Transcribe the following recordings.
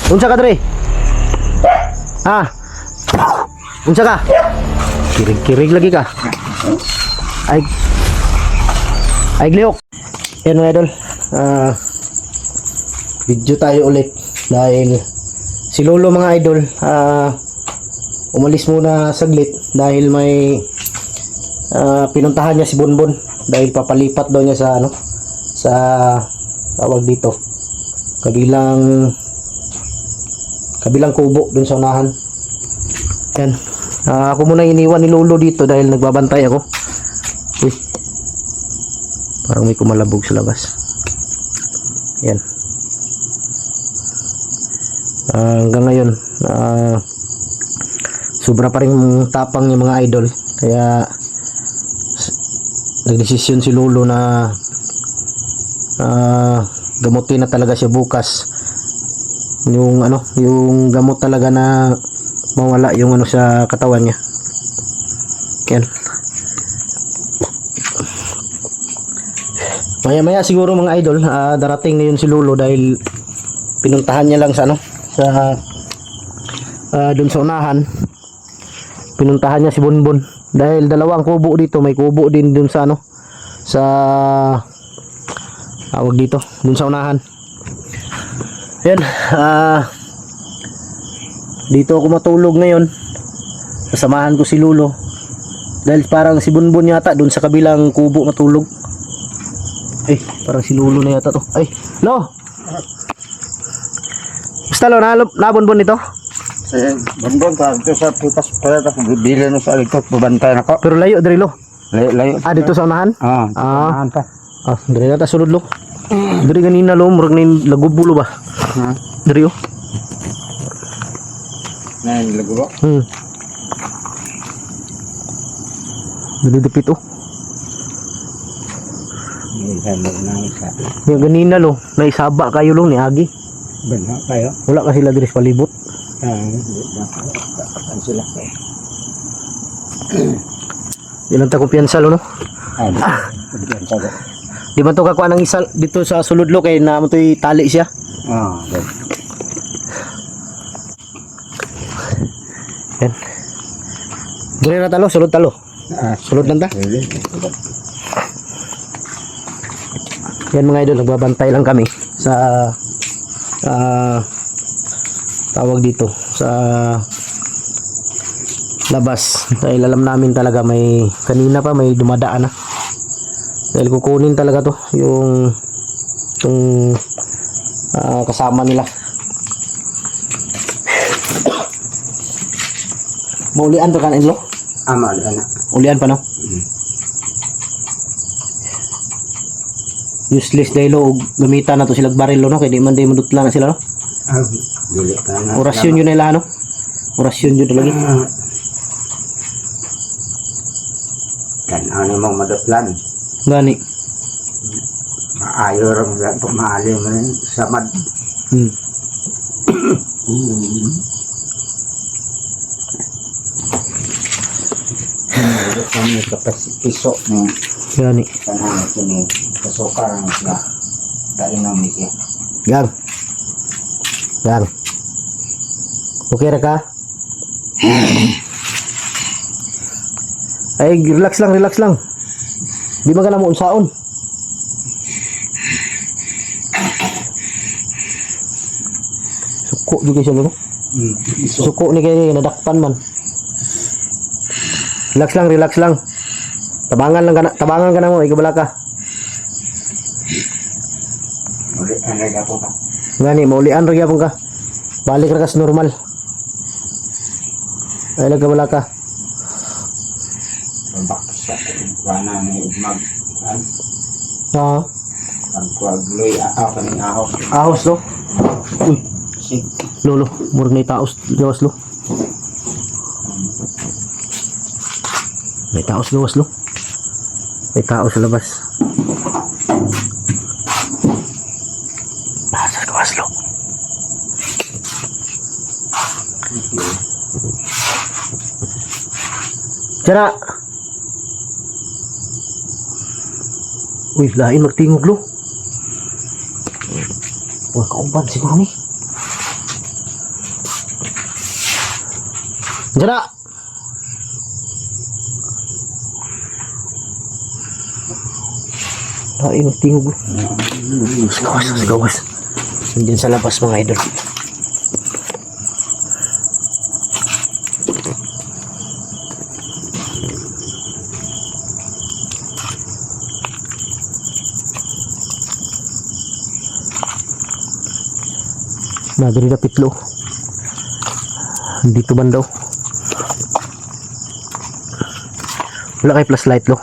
Unsa ka dre? Ha? Unsa ka? Kirig-kirig lagi ka. Ay gliyok. Yan mga idol. Video tayo ulit dahil si Lolo mga idol umalis muna saglit dahil may pinuntahan niya si Bonbon dahil papalipat daw niya sa ano, sa tawag dito, kabilang kubo dun sa unahan. Yan. Ako muna iniwan ni Lolo dito dahil nagbabantay ako. Uy, parang may kumalabog sa labas. Yan. Hanggang ngayon sobra pa rin tapang yung mga idol, kaya nagdesisyon si Lolo na gamutin na talaga siya bukas. Yung ano, yung gamot talaga na mawala yung ano sa katawan niya. Yan. Maya siguro mga idol, darating na yun si Lolo dahil pinuntahan niya lang sa ano, sa dun sa unahan. Pinuntahan niya si Bonbon dahil dalawang kubo dito, may kubo din dun sa ano, sa tawag dito, dun sa unahan. Yan. Dito ako matulog ngayon. Kasamahan ko si Lolo dahil parang si Bonbon yata dun sa kabilang kubo matulog. Parang si Lolo na yata to. Lo. Basta lo, na Bonbon ito? Bonbon pa dito sa putas para ta bibili no sa dito babantay nako. Pero layo diri lo. Layo. Dito sa unahan? Unahan pa. Diri na ta sulod lo. Diri ganina lo, murag na lagubulo ba? Diri oh. Na lagubo. Diri dipit oh. Yung ganina lo, naisaba kayo lo ni Agi. Benha kayo. Wala ka sila diri sa palibot. Sila. Di lang ta kumpiyansa lo no. Kumpiyansa ko. Di man to kakuha ng isa dito sa sulod lo kay na mo to'y tali siya. Yan. Dili na talo, sulod talo. Sulod lang ta. Yan mga idol, nagbabantay lang kami sa tawag dito sa labas dahil alam namin talaga may kanina pa may dumadaan na dahil kukunin talaga to yung kasama nila. Maulian to kanin lo? Maulian na. Ulian pa no? Useless dahil lo gamitan na to sila baril no kaya di man day madutla na sila no? Dili ka na. Orasyon yun nila no? Orasyon yun talaga. Kan ano mong madutlan. Gani. Maayo ram lang po maali mo samad. Kami kapag piso ni Gani. kanang kini kasukar ang sila. Dali na miki. Gang. Okay ra ka? Relax lang. Di man ka na mo unsaon. Suko juga siya no? Suko ni kay nadakpan man. Relax lang. Tabangan ka na mo, ikabala ka. Ulian ra gyapon ka. Ngani, maulian ra gyapon ka. Balik ra ka sa normal. Ay nagkabala ka. Baksa wana ni mag pagkuagloy kaning ahos. Ahos lo. Uy, Lolo, murag na itaos gawas lo. May taos gawas lo. May tao sa labas. Sa gawas lo. Tara. Uy, lain magtingog lo. Wala kauban siguro ni. Diyan na. Ay, tingog. Gawas. Nandiyan sa labas mga idol. Nadali na pitlo. Dito ban daw. Wala kay flashlight lo.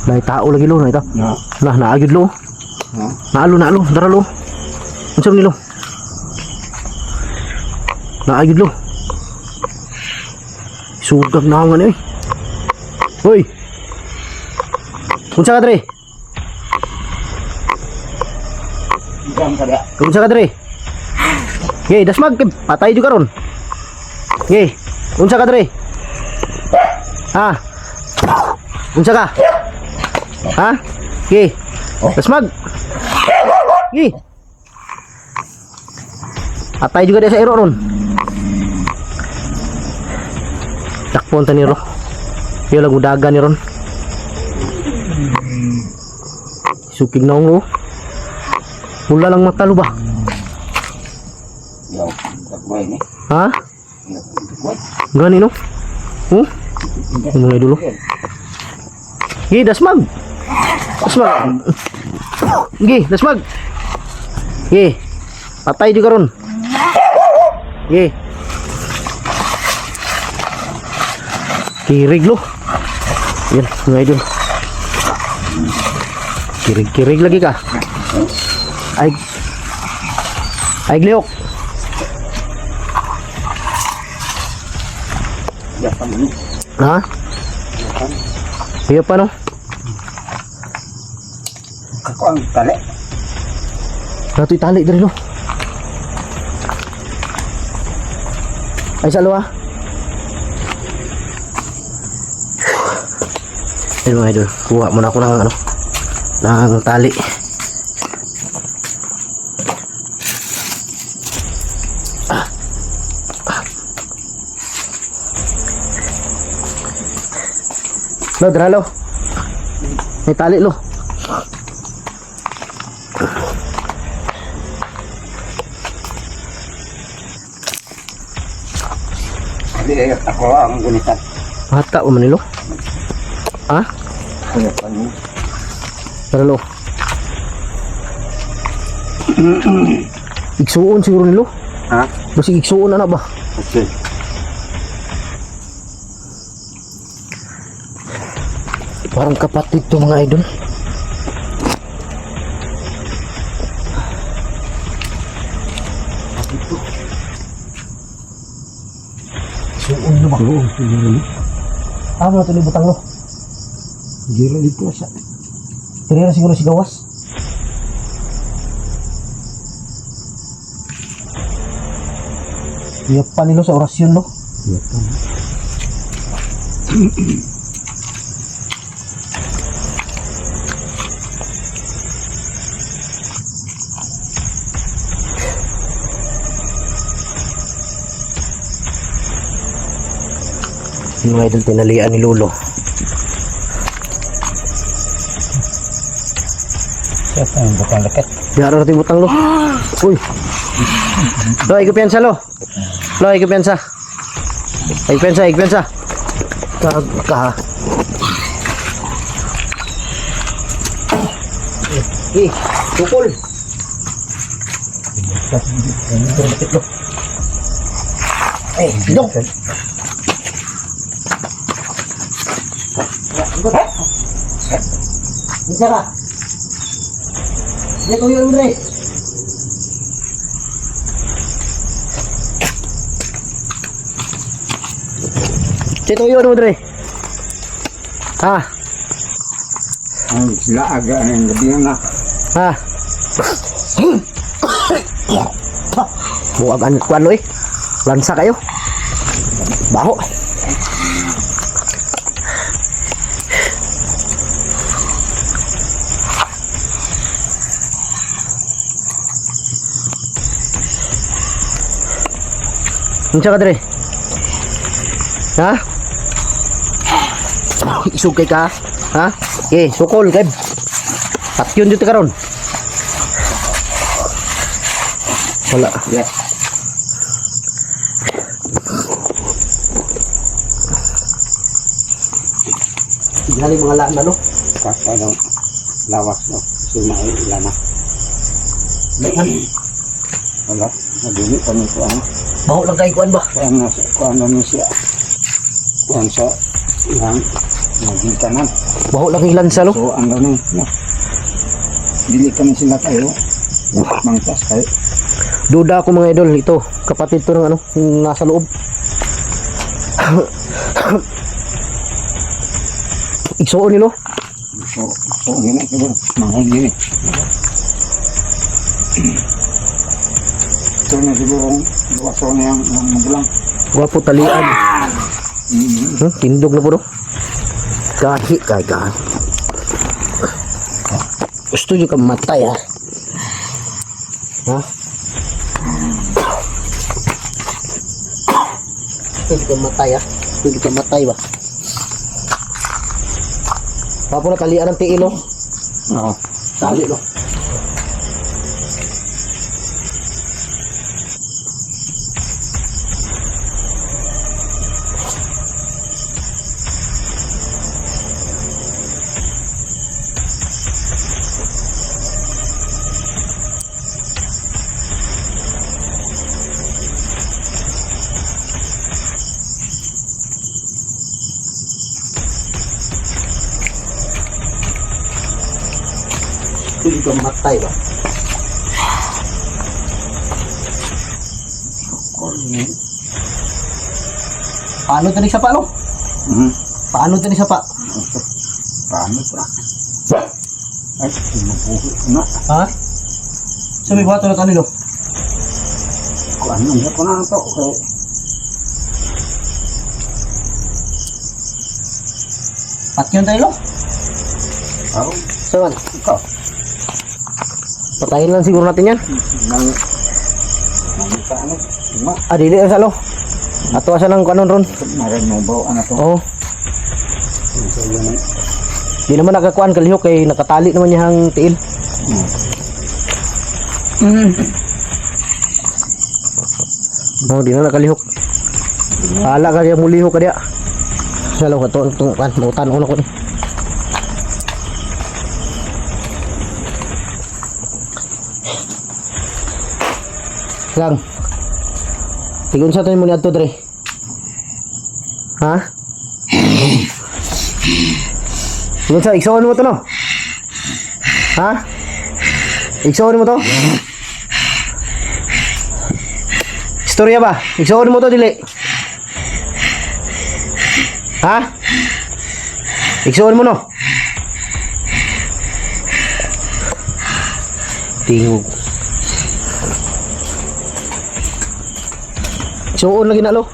Nay tao lagi lo na ito. Nah, naagid lo. Naalo, dara lo. Unsa ni lo? Naagid lo. Sugag na nga ni. Hoy. Unsa ka dre? Unsa ka dre? Ye, dasmag patay juga ron. Ye, unsa ka dre? Ha? Unsa ka? Ha? Ye. Dasmag. Ye. Patay juga dia sa iro ron. Takpon ta ni ro. Yo lagu daga ni ron. Sukig na lo. Pula lang mata lo ba? Ha? Gani no? Mga idol. Gi, dasmag. Dasmag. Gi, dasmag. Gi. Patay juga ron. Gi. Kirig lo. Yan, mga idol. Kirig lagi ka. Ay gliok. Ha? Iya pa no? Ako ang tali. Rato'y tali dari lo. Ay sa luwa. Ayun mga idol, kuha muna ako ng ano, ng tali. Lo, dara lo. May tali lo. Hindi, ako ang gunitan. Mata o manilo. Ha? Dara lo. Igsuon siguro nilo. Ha? Basi igsuon na ba? Okay. Parang kapatid to mga idol. Suon na ba? Oo, siguro ni. Mo na butang lo. Giro dito sa. Tira siguro si gawas. Iya pa nilo sa orasyon lo. Iya pa. Yung mga idol, tinalian ni Lolo. Siya pa yung butang lakat. Yara natin butang lo. Uy. Lo, ikupiansa lo. Lo, ikupiansa. Ikupiansa. Kagka. Tukol. Bakit lo? Dong. Bisa ka? Dia tuyo Andre. Tuyo Andre. Ha? Ang sila aga ng gabi na. Ha? Buwag ang kuwan lo eh. Lansa kayo. Baho. Unsa ka dire? Ha? Isugay ka? Ha? Sukol kay. Patyon dito karon. Wala. Yeah. Galing mga laan na no. Kaka daw. Lawas no. Sumay ilana. Lahan. Wala. Nagini pa nito ang. Baho lang kay kuan ba? Kuan na siya. Kuan sa yang naging kanan. Baho lang kay lansa no. So ang ganun. No. Dili kami sila tayo. Mangtas kayo. Duda ako mga idol, ito kapatid to ng ano, yung nasa loob. Igsuon nilo. So gini ko mga gini. Ito na siguro luwaso na yung magulang. Gwapo talian. Tindog na po no. Kahi. Gusto nyo ka matay ha. Ha? Gusto nyo ka matay ha. Gusto nyo ka matay ba? Papo na talian ng tiil no. Oo. Tali no. Gusto nyo ka matay ba? Paano tani sa pa no? Paano tani sa pa? Paano pa? Ay, sinupuhi na. Ha? Sabi ba ito na kanilo? Kuan na ko na ito. Patyon tayo no? Oo. Saban? Ikaw. Patayin lang siguro natin yan. Nang sa ano? Ma, Dili ang salo. Ato asa ng kanon ron. maran mo ba ano to? Oo. So yun. Di naman nakakuan kalihok kay nakatali naman niya ang tiil. Di na nakalihok. Hala ka diya mulihok ka diya. Salo ka to kan mutan uno ko ni. Lang. Tigon sa tayo mo ni adto dre. Ha? Tigon sa iksawan mo to no? Ha? Iksawan mo to? Istorya ba? Iksawan mo to dili. Ha? Iksawan mo no? Tingog. Iksuon lagi na lo.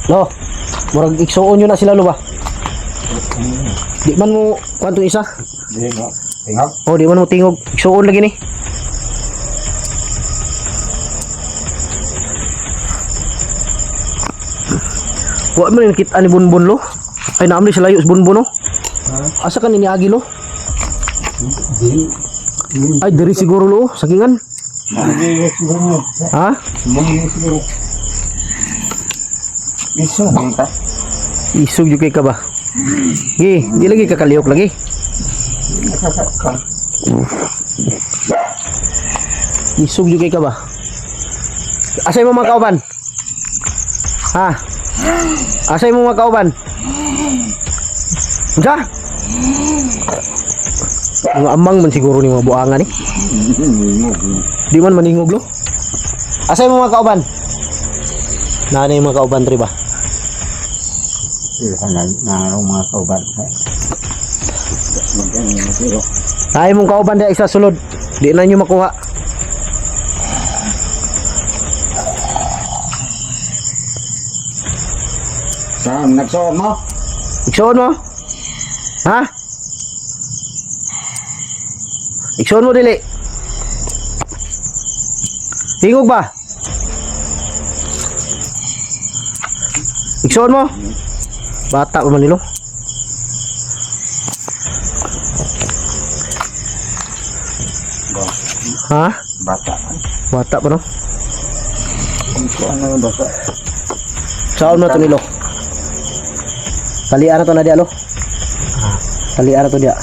Lo. Murag iksuon yun na sila lo ba? Di man mo kwanto isa? Di ba? Tingog. Oh, di man mo tingog. Iksuon lagi ni. Wa man nakita ni Bunbun lo. Ay naamli sa layo sa Bunbun no. Asa ka niniagi lo? Di. Ay diri siguro lo, sakingan. Mali siguro. Ha? Mali siguro. Iso ka. Isog jud kay ka ba? Di lagi ka kalihok lagi. Isog jud kay ka ba? Asay mo mga kauban? Ha? Asay mo mga kauban? Unsa? Mga amang man siguro ni mga buangan ni. Di man maningog lo. Asay mo mga kauban? Nanay mga kauban tri ba? Na mga kauban. Ay mong kauban di isa sulod. Di na nyo makuha. Saan nagsoon mo? Iksuon mo? Ha? Iksuon mo dili. Tingog ba? Iksuon mo. Bata pa man nilo. Ha? Bata. Bata pa no? Ito ano yung bata? Saan mo to nilo? Talian na to na dia lo. Talian na to dia.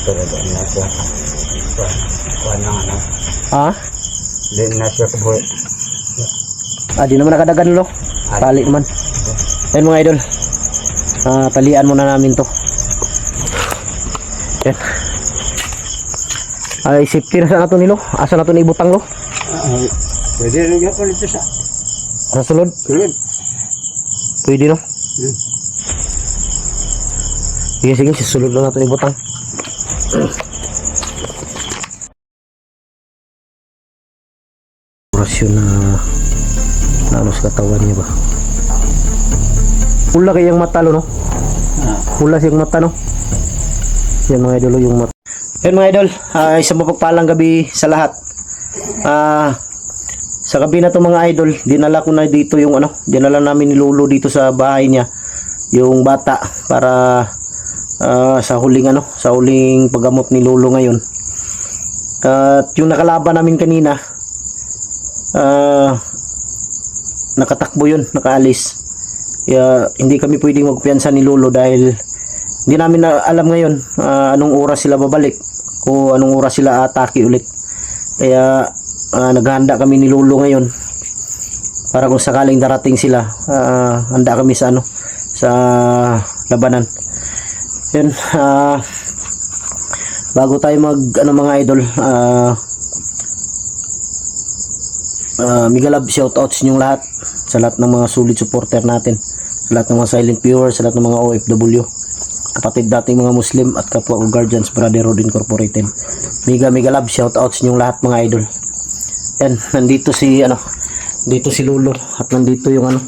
Talaga na siya. Kuhan lang ano. Ha? Din na siya kabuhay. Di naman nakadagan lo. Tali naman. Yan mga idol. Talian muna namin to. Yan. Ay, safety na sa nato nilo. Asa nato ni ibutang lo? Pwede rin yung ulit sa Sa sulod? sulod. Pwede no? Sige, sige. Sa sulod lang nato ni ibutang. Orasyon na ano sa katawan niya ba? Pula kayang mata lo no? Pula siyang mata no? Yan mga idol yung mata. Yan mga idol, isang mapagpalang gabi sa lahat. Sa gabi na to mga idol, dinala ko na dito yung ano, dinala namin ni Lolo dito sa bahay niya, yung bata para sa huling ano, sa huling paggamot ni Lolo ngayon. At yung nakalaban namin kanina, nakatakbo yun, nakaalis. Kaya hindi kami pwedeng magpiyansa ni Lolo dahil hindi namin na alam ngayon anong oras sila babalik o anong oras sila atake ulit. Kaya naghahanda kami ni Lolo ngayon para kung sakaling darating sila, handa kami sa ano, sa labanan. Yun, bago tayo mag ano mga idol, mega love shoutouts ninyong lahat sa lahat ng mga solid supporter natin, sa lahat ng mga silent viewers, sa lahat ng mga OFW, kapatid dating mga Muslim at kapwa ko Guardians Brotherhood Incorporated. Mega love shoutouts ninyong lahat mga idol. Yan, nandito si ano, dito si Lolo at nandito yung ano,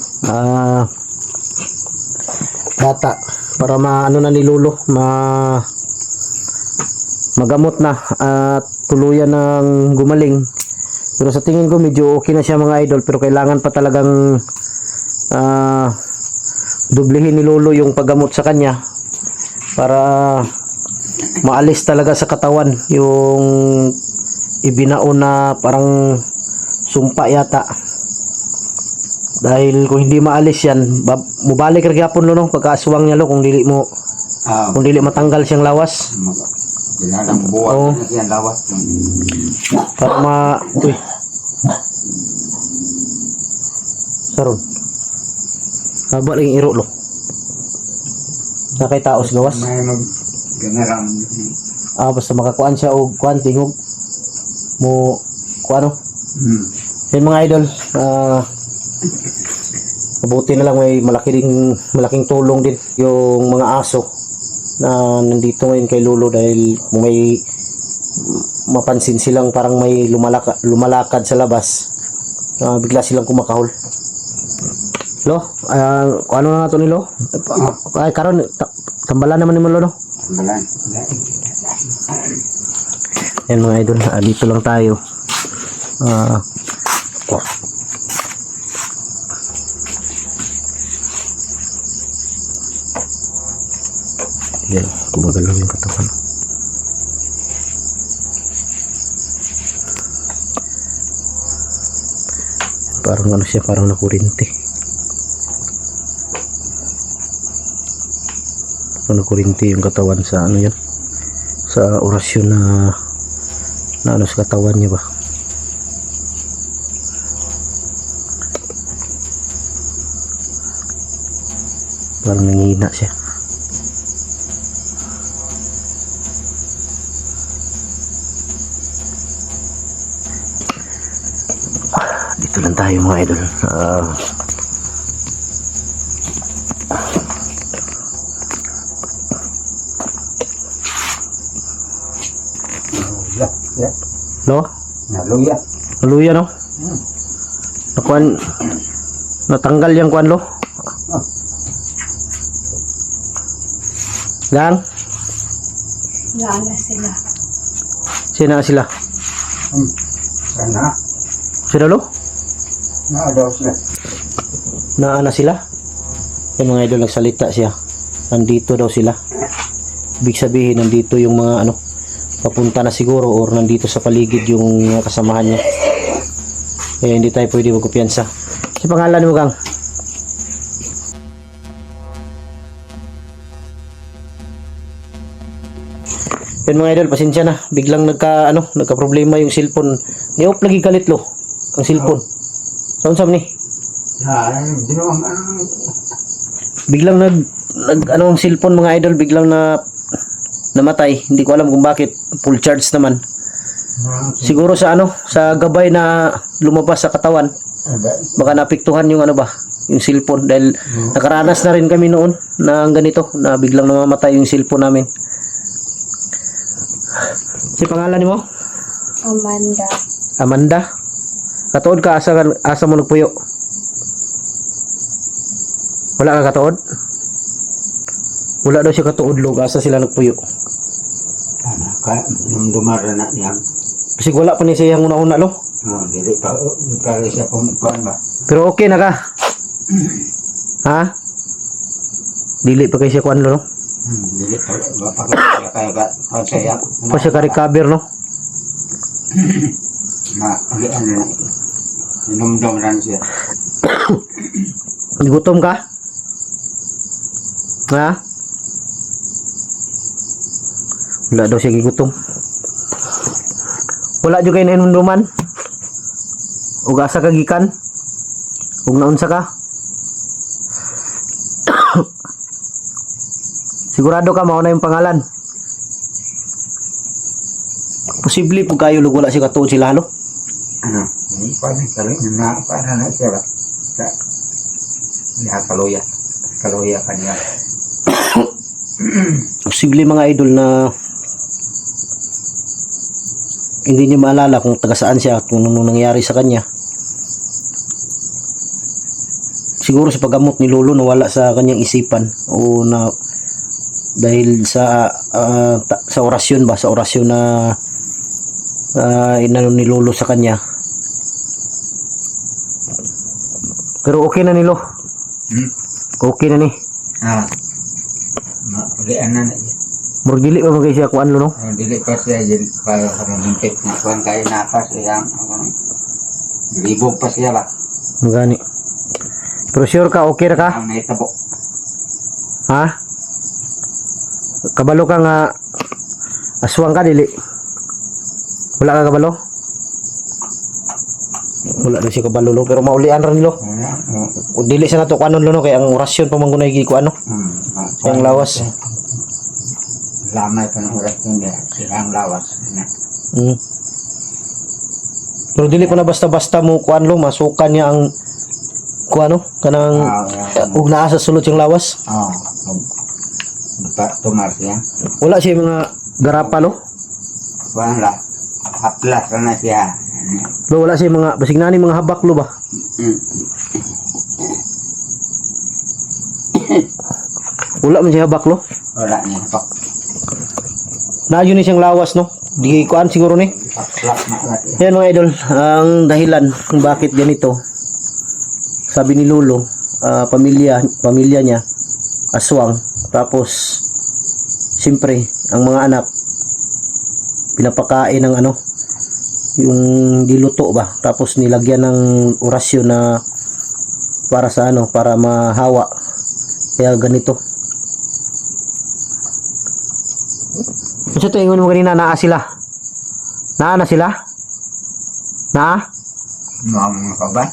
bata para maano na ni Lolo, magamot na at tuluyan ng gumaling. Pero sa tingin ko medyo okay na siya mga idol, pero kailangan pa talagang dublehin ni Lolo yung paggamot sa kanya para maalis talaga sa katawan yung ibinaon na parang sumpa yata. Dahil kung hindi maalis yan, mubalik rin gyapon lo no, pagkaaswang niya lo kung dili mo kung dili matanggal siyang lawas. Dinalang buwan Oo. na siya lawas. Para uy. Saron. Haba lang yung iro lo. Nakay taos gawas. May ganarang. Basta makakuan siya og kuan tingog mo kuano. Yan mga idol, mabuti na lang may malaking tulong din yung mga aso na nandito ngayon kay Lolo dahil kung may mapansin silang parang may lumalakad sa labas, bigla silang kumakahol. Lo, ano na nato ni Lo? Ay karon tambalan naman ni Lo no. Balan. Yan mga idol, dito lang tayo. Yan, gumagalaw yung katawan. Parang ano siya, parang nakurinti. Nakurinti yung katawan sa ano yan, sa orasyon na ano sa katawan niya ba. Parang nangihina siya. Dito lang tayo mga idol. No? Naluya. Luya no? Nakuan, natanggal yung kuan lo. Lang? Lala sila. Sina sila? Sana. Sila lo? Naadaw sila. na sila. Yan mga idol, nagsalita siya. Nandito daw sila. Ibig sabihin, nandito yung mga ano, papunta na siguro or nandito sa paligid yung mga kasamahan niya. Kaya hindi tayo pwede magkupiyansa. Si pangalan mo, Kang? Yan mga idol, pasensya na. Biglang nagka problema yung cellphone. Ni-off lagi kalit lo ang cellphone. Saan ni? Biglang ang cellphone mga idol, biglang namatay. Hindi ko alam kung bakit. Full charge naman. Siguro sa sa gabay na lumabas sa katawan. Baka naapektuhan yung yung cellphone dahil nakaranas na rin kami noon na ganito na biglang namamatay yung cellphone namin. Si pangalan mo? Amanda. Amanda. Katuod ka asa mo nagpuyo? Wala ka katuod? Wala daw siya katuod log asa sila nagpuyo. Kaya nung dumara na niya. Kasi wala pa ni siya yung una-una lo. Dili pa siya kumukuhan ba? Pero okay na ka. Ha? Dili pa kayo siya kuan lo no? Dili pa kaya saya. Pa siya ka-recover no? Inumdum lang siya. Gutom ka? Ha? Wala daw siya gigutom. Wala juga kayo na inumduman? Ug asa ka gikan? Ug naunsa ka? Sigurado ka mao na yung pangalan? Posible po kayo lug wala siya katuod sila halo? Para na siya ba? Kaloya kanya. Posible mga idol na hindi niyo maalala kung taga saan siya at kung ano nangyari sa kanya. Siguro sa paggamot ni Lolo nawala sa kanyang isipan o na dahil sa orasyon ba, sa orasyon na inano ni Lolo sa kanya. Pero okay na nilo. Okay na ni. Ulian na niya. Murag dili pa magay siya kuan lo no. Dili pa siya dili pa limpit na kuan kay napas iyang libog pa siya ba. Magani. Pero sure ka okay ra ka? Ang naitabo. Ha? Kabalo ka nga aswang ka dili. Wala ka kabalo? Wala daw siya kabalo lo pero maulian ra nilo. O dili sa nato kanon lo no kay ang orasyon pamangunay gi ko ano. Ang lawas. Lamay pa ng orasyon niya silang lawas. Pero dili ko na basta-basta mo kuan lo masukan niya ang kuano kanang ug naa sa sulod siyang lawas. Tumar siya. Wala siya mga garapa lo. Wala. Haplas na siya. Lo wala siya mga basig nani mga habak lo ba? Wala man siya habak lo. Wala niya. Naayon ni siyang lawas no. Di kuan siguro ni. Haplas na siya. Yan mga idol, ang dahilan kung bakit ganito. Sabi ni Lolo, pamilya niya aswang. Tapos siyempre ang mga anak pinapakain ng yung diluto ba, tapos nilagyan ng orasyon na para sa para mahawa, kaya ganito. Ano sa ingon mo kanina, naa sila? Naa na sila? Naa? Mga ka ba?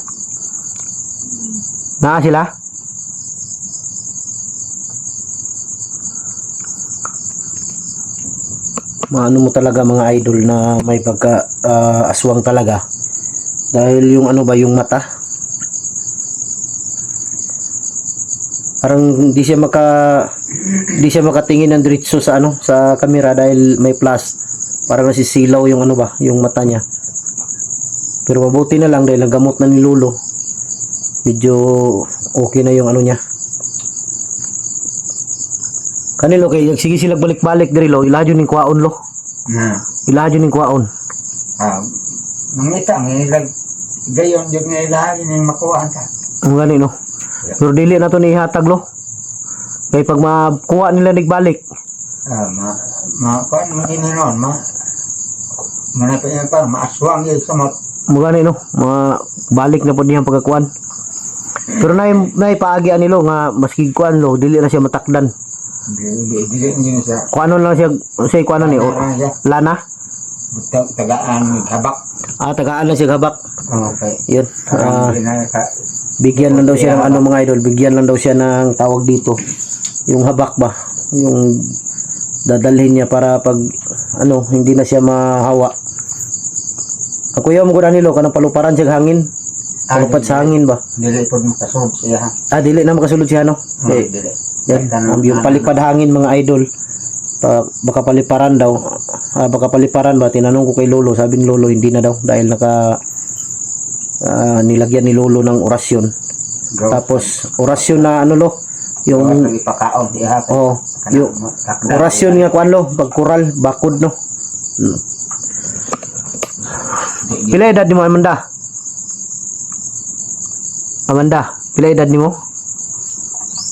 Naa sila? Maano mo talaga mga idol na may pagka aswang talaga dahil yung yung mata parang hindi siya makatingin ng diretso sa sa camera dahil may flash, parang nasisilaw yung yung mata niya. Pero mabuti na lang dahil nagamot na ni Lolo, medyo okay na yung niya. Kanilo kay sige sila balik-balik diri lo, ilahad yun ning kuwaon lo. Ilahad yun ning kuwaon. Mangita, may gayon yung nga ilahad ning makuhaan ka. Ang gani no. Pero dili na to ni hatag lo. Kay pag makuha nila nagbalik, Kuan mo din noon, manapin yan pa, maaswang yun sa mga mugani no, balik na po niyang pagkakuan. Pero nay paagian nilo nga maski kuan lo, dili na siya matakdan. dili niyo siya. Kuanon lang siya, say kuanon ni lana. Tagaan, habak. Tagaan lang siya habak. Okay. Yun. Bigyan lang daw siya ng ano mga idol, bigyan lang daw siya ng tawag dito. Yung habak ba? Yung dadalhin niya para pag ano, hindi na siya mahawa. Ang kuya mo ko nilo, kanang paluparan siya hangin. Palupat sa hangin ba? Dili po makasulod siya. Dili na makasulod siya no? Dili. Yan, yung palipad hangin mga idol. Baka paliparan daw. Baka paliparan ba? Tinanong ko kay Lolo, sabi ni Lolo hindi na daw dahil nilagyan ni Lolo ng orasyon. Tapos orasyon na ano lo, yung ipakaon diha. Yung orasyon nga kuan lo, pagkural, bakod no. Pila edad nimo Amanda? Amanda, pila edad nimo?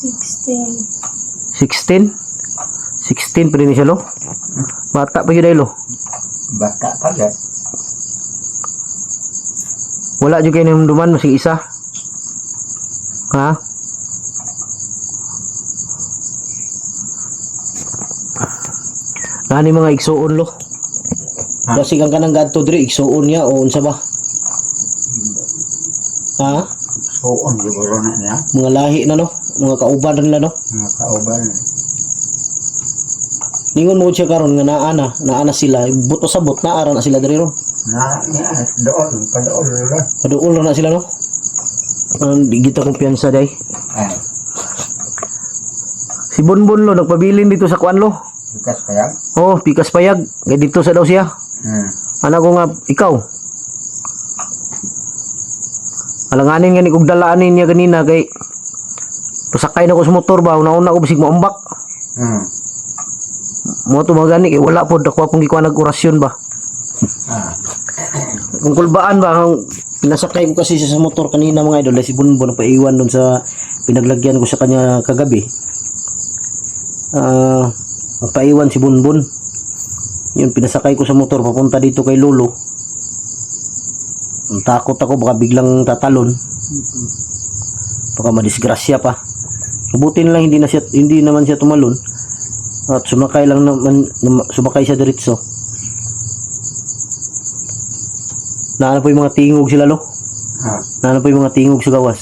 16. 16? 16 pa rin siya lo? Bata pa yun lo? Bata pa yan. Wala juga kayo namduman, masing isa. Ha? Nani mga igsuon lo? Kasi kang kanang gadto diri, igsuon niya o unsa ba? Ha? Suon siguro na niya. Mga lahi na no? Mga kauban nila no? Mga kauban. Ningon mo siya karon nga naana sila, buto sa bot naara na sila diri ron. Doon, padool na. Paduol na sila no? Di kita kumpiyansa day. Si Bonbon lo nagpabilin dito sa kuan lo. Pikas payag? Pikas payag. Kaya dito sa daw siya. Anak ko nga, ikaw. Alanganin nga ni kog dalaanin niya ganina kay pasakay na ko sa motor ba, una-una ko bisig maumbak. Mo to magani kay wala pod ako pong gikuha nag-orasyon ba. Kung kulbaan ba, pinasakay ko kasi siya sa motor kanina mga idol, si Bonbon nagpaiwan doon sa pinaglagyan ko sa kanya kagabi. Nagpaiwan si Bonbon. Yun, pinasakay ko sa motor papunta dito kay Lolo. Takot ako baka biglang tatalon. Baka madisgrasya pa. Mabuti na lang hindi naman siya tumalon. At sumakay lang naman, sumakay siya diretso. Naano po yung mga tingog sila lo? Naano po yung mga tingog sa gawas?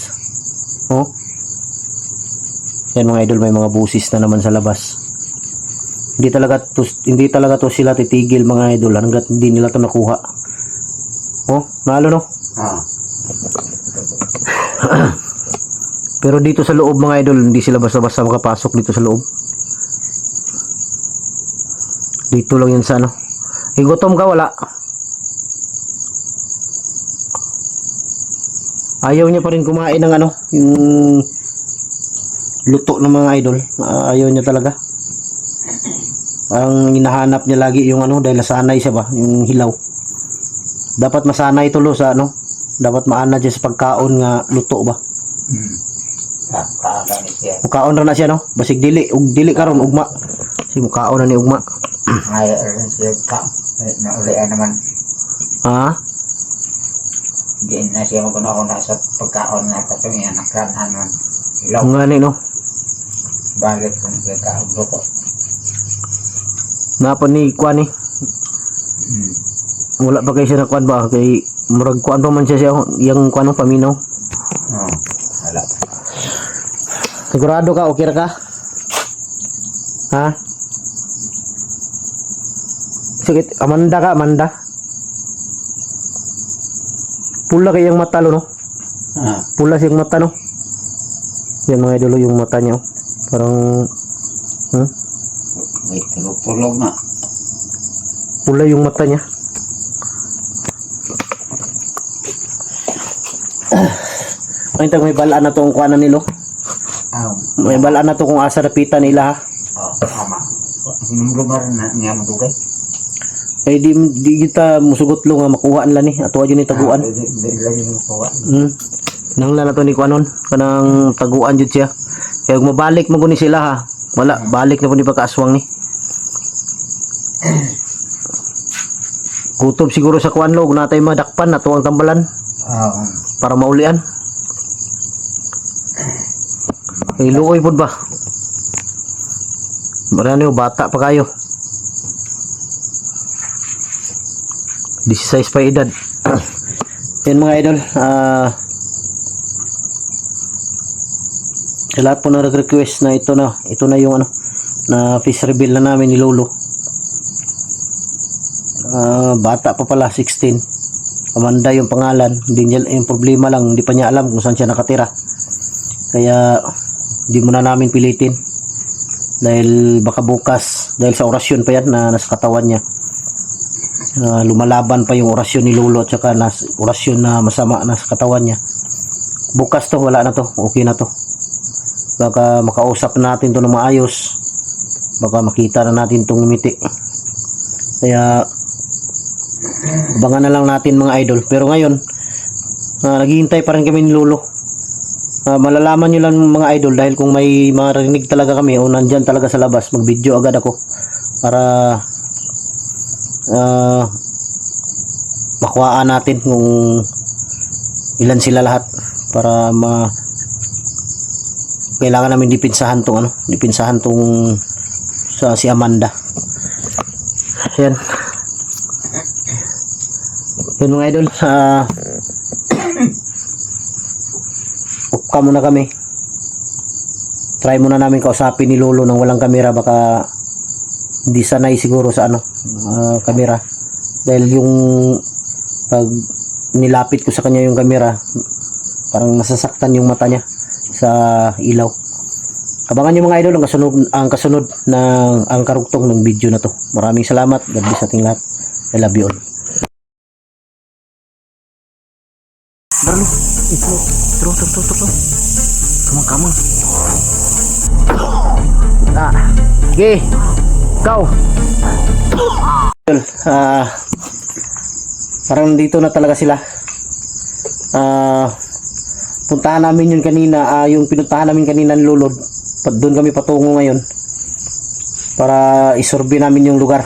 Yan mga idol, may mga busis na naman sa labas. Hindi talaga to sila titigil mga idol hangga't hindi nila to nakuha. Nalo no? Pero dito sa loob mga idol, hindi sila basta-basta makapasok dito sa loob. Dito lang yan sa ano. Gutom ka wala? Ayaw niya pa rin kumain ng ano, yung luto ng mga idol. Ayaw niya talaga. Ang hinahanap niya lagi yung ano, dahil nasanay siya ba, yung hilaw. Dapat masanay tulo sa ano, dapat maana siya sa pagkaon nga luto ba. Mukaon ra na siya no, basig dili karon ugma. Si mukaon na ni ugma. Ay, siya ka. Naulian naman. Diyan na siya magkunaon na sa pagkaon nga katong yan nakranan hilaw. Nga ni no. Balik sa siya ka luto. Napa ni kuan ni. Wala pa kay siya na kuan ba kay murag kuan pa man siya yang kuan ng paminaw. Wala. Sigurado ka okay ra ka? Ha? Sige, Amanda. Pula kayang mata lo no? Pula siyang mata no? Yan mga idolo yung mata niya. Parang Wait, tulog na. Pula yung mata niya. Ay, may balaan na to ang kuanan nilo. May balaan na to kung asa rapitan nila ha. Tama. Lumar na niya madugay. Ay di kita musugot lo nga makuha nila ni. Ato ayo ni taguan. Nanglan na to ni Kuanon, kanang taguan jud siya. Kaya kung mabalik mo ni sila ha. Wala, balik na po ni pagkaaswang ni. Kutob siguro sa Kuanlog, natay madakpan na tuwang tambalan Oo. para maulian. Kay luoy pod ba? Marami bata pa kayo. 16 pa edad. Yan mga idol, sa lahat po na nag-request na ito na yung ano na face reveal na namin ni Lolo. Bata pa pala, 16. Amanda yung pangalan. Hindi niya, yung problema lang, hindi pa niya alam kung saan siya nakatira. Kaya hindi muna namin pilitin. Dahil baka bukas, dahil sa orasyon pa yan na nasa katawan niya. Lumalaban pa yung orasyon ni Lolo at saka orasyon na masama na sa katawan niya. Bukas to, wala na to, okay na to. Baka makausap natin to ng maayos. Baka makita na natin tong ngumiti. Kaya abangan na lang natin mga idol. Pero ngayon, naghihintay pa rin kami ni Lolo. Malalaman nyo lang mga idol dahil kung may marinig talaga kami o nandyan talaga sa labas, mag video agad ako para makuhaan natin kung ilan sila lahat para kailangan namin dipinsahan tong sa si Amanda. Yan mga idol, upka muna kami. Try muna namin kausapin ni Lolo nang walang kamera, baka hindi sanay siguro sa kamera. Dahil yung pag nilapit ko sa kanya yung kamera, parang nasasaktan yung mata niya sa ilaw. Abangan nyo mga idol ang kasunod ng ang karugtong ng video na to. Maraming salamat. God bless ating lahat. I love you all. Darlo, Tro. Come on. Okay. Go. Parang dito na talaga sila. Puntahan namin yun kanina, yung pinuntahan namin kanina ng Lolo. Doon kami patungo ngayon para isurvey namin yung lugar.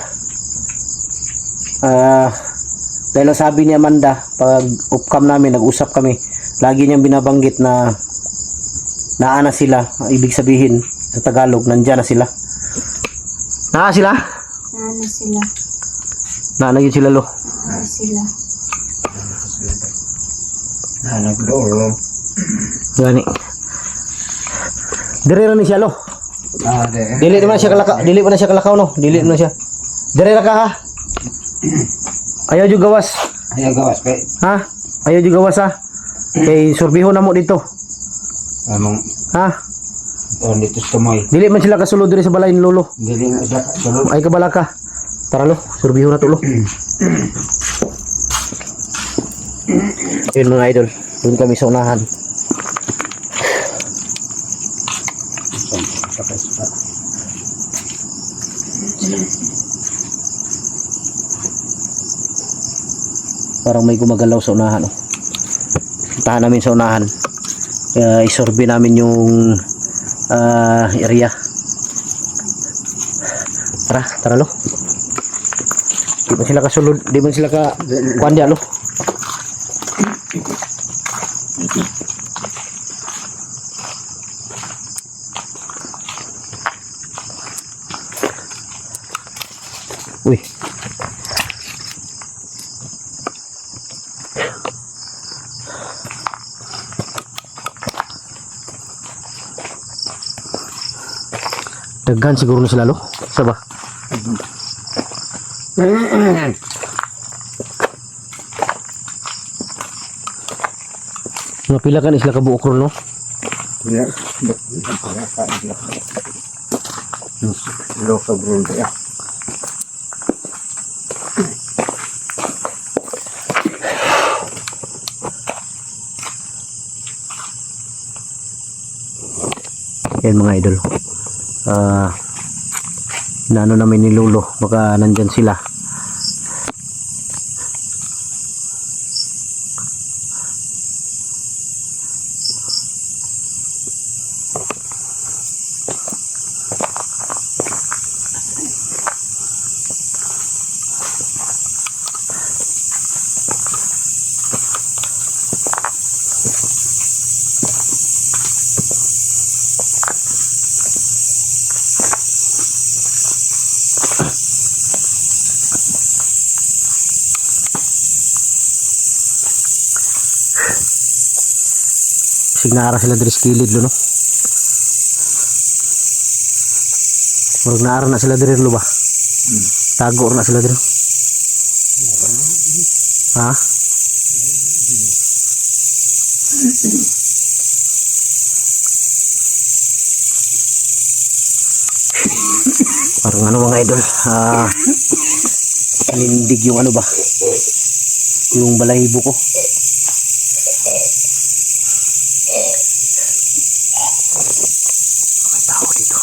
Dahil sabi ni Amanda, pag upcam namin, nag-usap kami, lagi niyang binabanggit na naana sila. Ibig sabihin sa Tagalog, nandyan na sila. Naa sila? Ano sila? Naana yun sila, Lo. Ano sila? Hanap lolo. Gani. Dire ra ni siya, Lo. Dili naman siya kalakaw, dili pa na siya kalakaw, no. Dili na siya. Dire ra ka ha. Ayaw jud gawas. Ayaw gawas kay. Ha? Ayaw jud gawas ha. Kay surbiho na mo dito. Among Ha? dito sa tumoy. Dili man sila kasulod diri sa balay ni Lolo. Dili na siya sulod. Ay kabala ka. Tara, Lo, surbiho na to, Lo. Yun mga idol, doon kami sa unahan. Parang may gumagalaw sa unahan, oh. Puntahan namin sa unahan. Isurvey namin yung area. Tara, Lo. Di ba sila kasulod? Di ba sila ka kuandya, Lo? Uy. Daghan siguro na sila, Lo. Saba. Napila kan isla ka buokron, no? Ya. Lo ka bro ya. Yan mga idol. Naano namin ni Lolo, baka nandyan sila. Basig naara sila diri sa kilid lo no. Murag naara na sila diri lo ba? Tago na sila diri. Ha? Parang ano mga idol, nindig yung ano ba? Yung balahibo ko. May tao dito.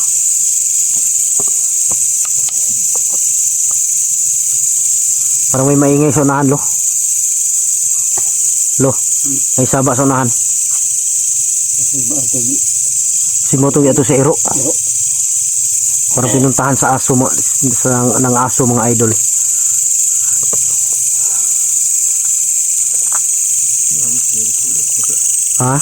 Parang may maingay sa unahan, lo. Lo, may saba sa unahan. Si Motong ito sa Ero. Parang pinuntahan sa aso ng aso mga idol. Ha?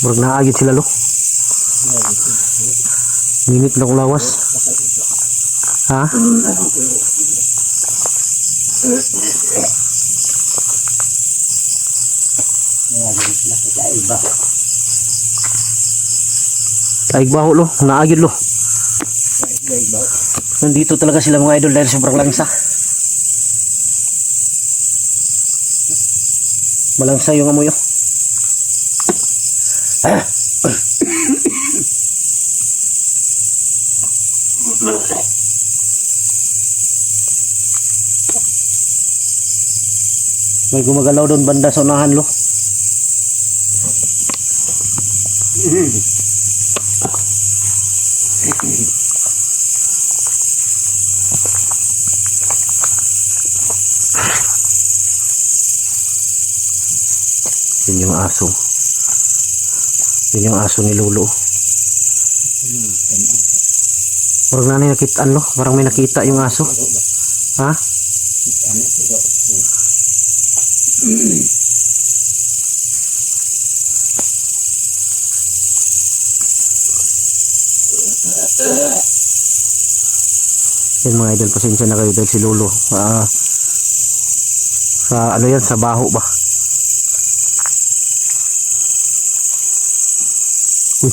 Murag naagit sila lo. Minit na lawas. Ha? Taigbaho lo, naagit lo. Nandito talaga sila mga idol dahil sobrang langsa. Malangsa yung amoy. May gumagalaw doon banda sa unahan lo. Yun yung aso. Yun yung aso ni Lolo. Parang nanay nakitaan lo. Parang may nakita yung aso. Ha? Yan mga idol, pasensya na kayo dahil si Lolo sa ano yan, sa baho ba. Uy.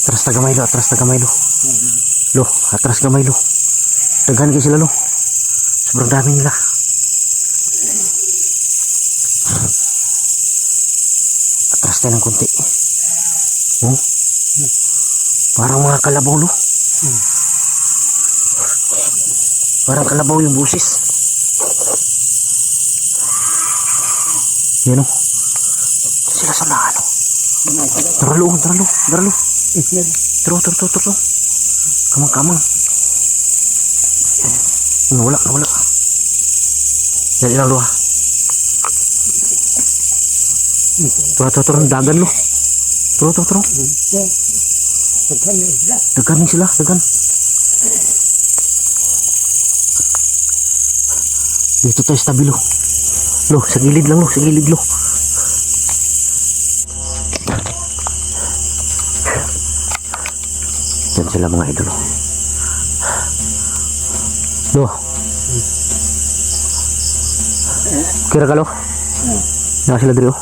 Atras na gamay lo, atras na gamay lo. Lo, atras gamay lo. Daghan kayo sila lo. Sobrang dami nila. Atras tayo ng konti. Oh. Parang mga kalabaw lo. Parang kalabaw yung busis. Yan o. Sila sa lahan o. Daralo. Taro. Kamang. Nawala. Yan ilang luha. Taro. Dagan lo. Taro. Dagan sila. Dito tayo sa tabi lo. Lo, sa gilid lang lo. Yan sila mga idol. Lo. Kira ka lo? Yan sila dito.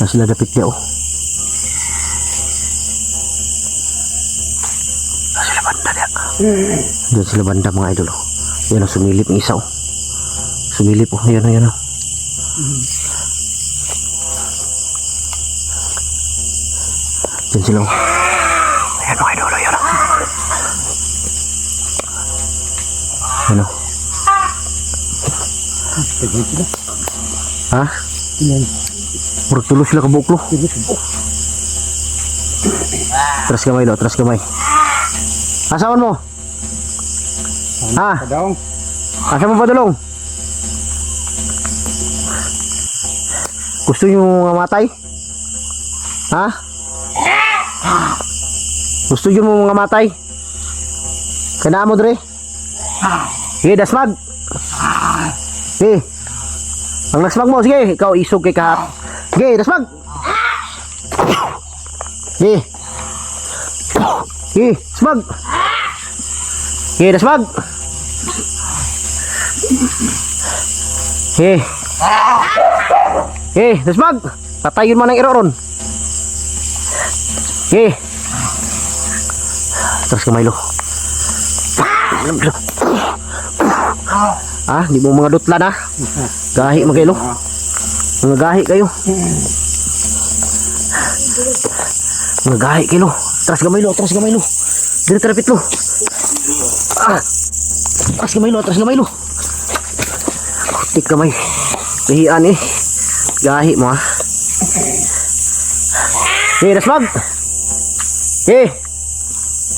Yan sila dapit dia oh. Yan sila banda dia. Yan sila banda mga idol oh. Yan ang sumilip ng isa oh. Sumilip oh. Yan oh. Yan sila oh. Ayan mga idol. Yan oh. Ha? Murag tulo sila kabuklo. Tras kamay lo, tras kamay. Asawan mo? Ha? Padong. Asa mo padulong? Gusto nyo mamatay? Ha? Gusto nyo mo mamatay? Kanaan mo dre? Sige, dasmag. Sige. Ang dasmag mo, sige. Ikaw isog kay kahap. Sige, dasmag. Sige. Sige, dasmag. Sige, dasmag. Sige. Sige, dasmag. Patayin mo ng iroron. Sige. Terus kamay lo. Ah, di mo mga dutla na. Gahi mo kayo. Mga gahi kayo. Mga gahi kayo. Terus kamay lo, terus kamay lo. Dito terapit lo. Ah. Terus kamay lo, terus kamay lo. Tik kamay. Kahian eh. Gahi mo ah. Hey, dasmag. Hey.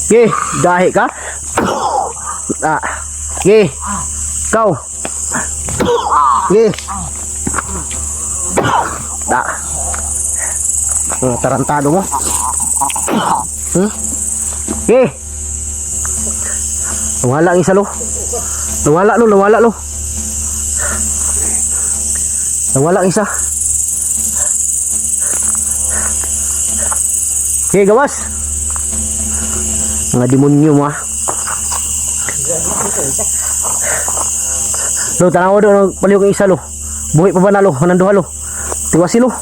Hey, gahi ka? Ah. Hey. Kau. Hey. Da. Tarantado mo. Hey. Nawala ang isa lo. Nawala lo, nawala lo. Nawala ang isa. Hey, gawas. Mga demonyo mo ah. Lo, tanaw do paliw kang isa lo. Buhi pa ba na lo? Nanduha lo. Tiwasi lo.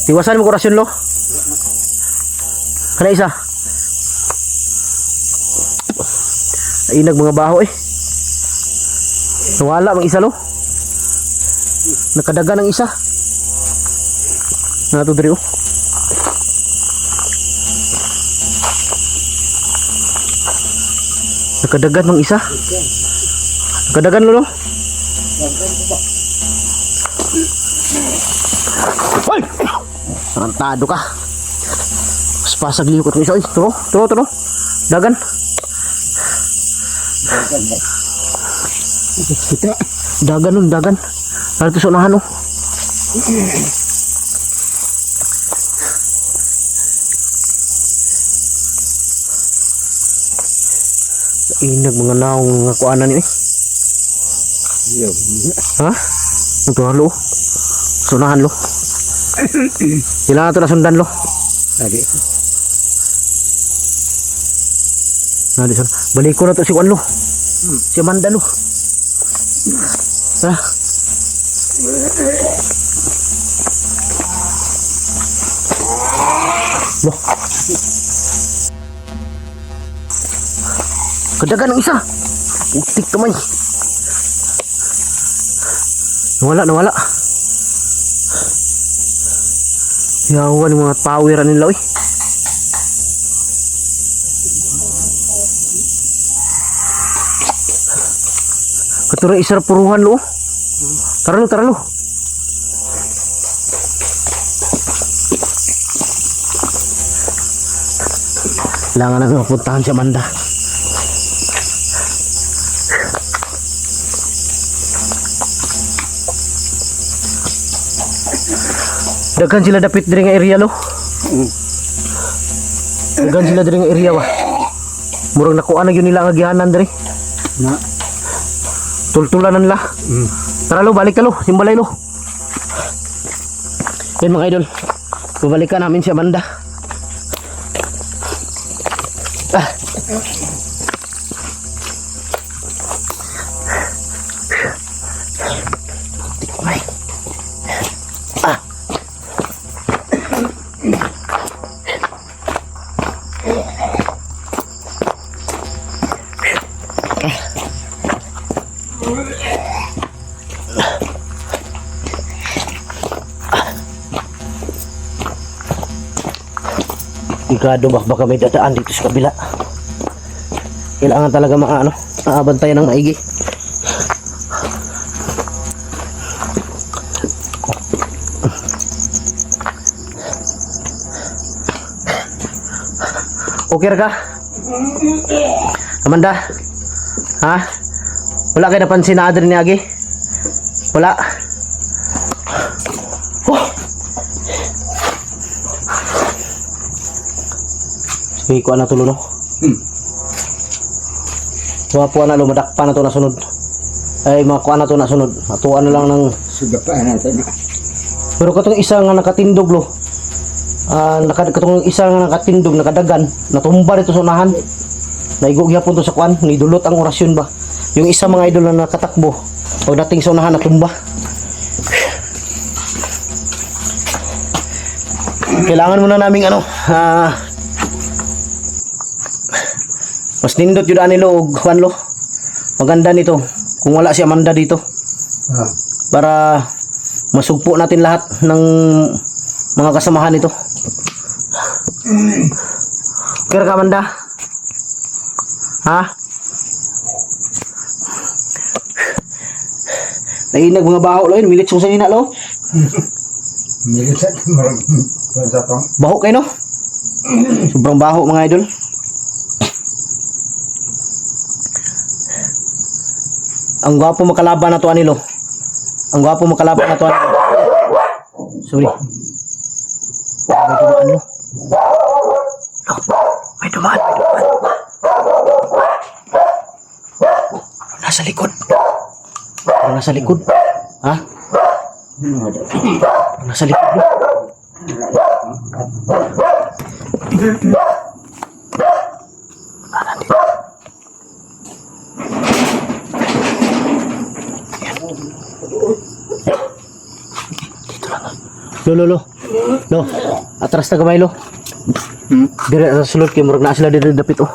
Tiwasan mo korasyon lo. Kana isa. Inag mga baho eh. Nawala mang isa lo. Nakadaga ng isa. Nato diri oh. Nakadagan ng isa. Nakadagan lo. Hoy! Tarantado ka. Mas pasag liyo ko ito isa. Turo, turo, turo. Dagan. Dagan nun, dagan. Narito sa unahan oh. Inag mga naong nga kuanan ini. Ha? Ito halo. Sunahan lo. Kailangan ito na sundan lo. Lagi. Nadi sana. Balik ko na to si Juan lo. Si Amanda lo. Tara. Loh. Kadagan ng isa. Utik kamay. Nawala, nawala. Yawan yung mga poweran nila eh. Katura isar puruhan lo. Tara lo, tara lo. Kailangan na mapuntahan si Amanda. Dagan sila dapit diri nga area lo. Dagan sila diri nga area ba. Murag nakuha na yun nila nga gihanan diri. Na. Tultulanan la. Tara lo, balik ka lo, simbalay lo. Yan mga idol. Babalikan namin si Amanda. Ah. Tikmay. Ah. Sigurado baka may dadaan dito sa kabila. Kailangan talaga bantayan ng maigi. Okay ra ka? Amanda? Ha? Wala kayo napansin na Adri ni Agi? Wala? Oh! Sige, kuha na tulo, no? Kuha na, lumadak pa na to na sunod. Ay, makuha na to na sunod. Matuan na lang ng... Sugapaan natin. Pero katong isa nga nakatindog, lo. Katong isa nga nakatindog, nakadagan, natumba dito sa unahan. Naigo gyapon to sa kuan, nidulot ang orasyon ba. Yung isa mga idol na nakatakbo, pagdating sa unahan natumba. Kailangan muna naming mas nindot yun anilo og Juanlo. Maganda nito kung wala si Amanda dito. Para masugpo natin lahat ng mga kasamahan nito. Kira ka Amanda? Ha? Nainag mga baho lo yun, milit sa ina lo. Nilipat maraming pang. Baho kayo no? Sobrang baho mga idol. Ang gwapo makalaban na to anilo. Ang gwapo makalaban na to anilo. Sorry. May dumaan lo. May dumaan. Nasa likod. Nasa likod. Ha? Nasa likod lo. Lo. Lo. Atras na gamay lo. Dire sa sulod kay murag na sila dire dapit oh.